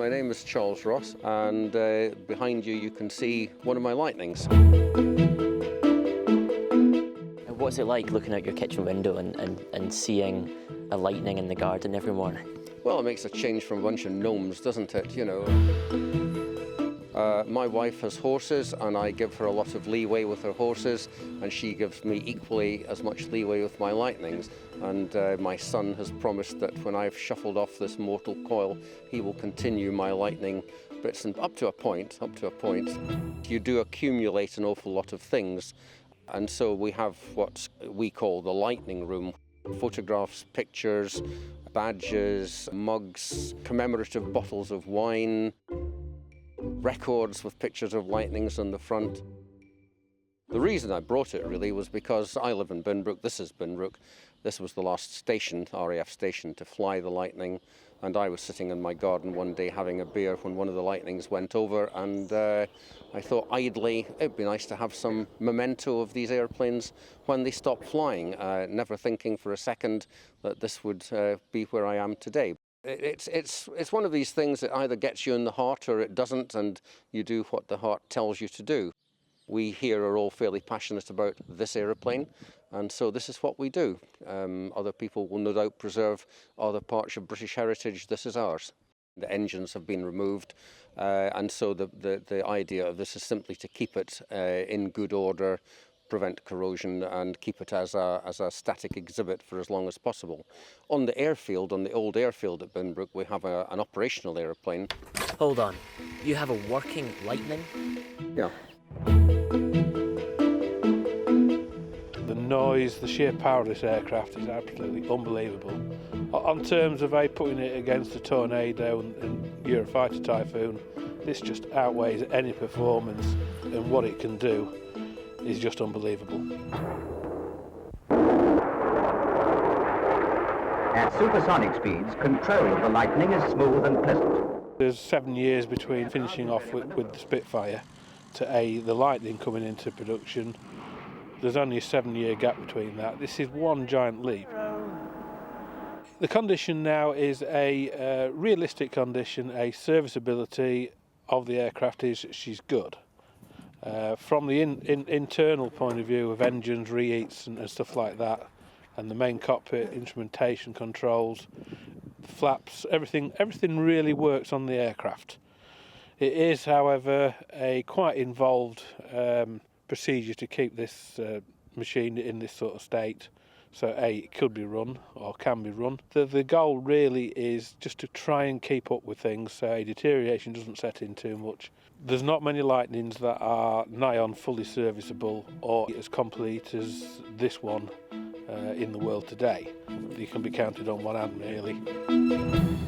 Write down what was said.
My name is Charles Ross, and behind you can see one of my lightnings. What's it like looking out your kitchen window and seeing a lightning in the garden every morning? Well, it makes a change from a bunch of gnomes, doesn't it, you know? My wife has horses, and I give her a lot of leeway with her horses, and she gives me equally as much leeway with my lightnings. And my son has promised that when I've shuffled off this mortal coil, he will continue my lightning bits, and up to a point. You do accumulate an awful lot of things, and so we have what we call the lightning room. Photographs, pictures, badges, mugs, commemorative bottles of wine, records with pictures of lightnings on the front. The reason I brought it really was because I live in Binbrook, this is Binbrook. This was the last station, RAF station, to fly the lightning, and I was sitting in my garden one day having a beer when one of the lightnings went over, and I thought idly it'd be nice to have some memento of these airplanes when they stop flying, never thinking for a second that this would be where I am today. It's one of these things that either gets you in the heart or it doesn't, and you do what the heart tells you to do. We here are all fairly passionate about this aeroplane, and so this is what we do. Other people will no doubt preserve other parts of British heritage. This is ours. The engines have been removed, and so the idea of this is simply to keep it in good order, prevent corrosion, and keep it as a static exhibit for as long as possible. On the airfield, on the old airfield at Binbrook, we have an operational aeroplane. Hold on, you have a working lightning? Yeah. The noise, the sheer power of this aircraft is absolutely unbelievable. On terms of putting it against a tornado and Eurofighter Typhoon, this just outweighs any performance, and what it can do is just unbelievable. At supersonic speeds, control of the lightning is smooth and pleasant. There's 7 years between finishing off with the Spitfire to the Lightning coming into production. There's only a 7-year gap between that. This is one giant leap. The condition now is a realistic condition, a serviceability of the aircraft is she's good. From the internal point of view of engines, reheats and stuff like that, and the main cockpit, instrumentation controls, flaps, everything really works on the aircraft. It is, however, a quite involved procedure to keep this machine in this sort of state. So it could be run or can be run. The goal really is just to try and keep up with things so a deterioration doesn't set in too much. There's not many Lightnings that are nigh on fully serviceable or as complete as this one in the world today. You can be counted on one hand really.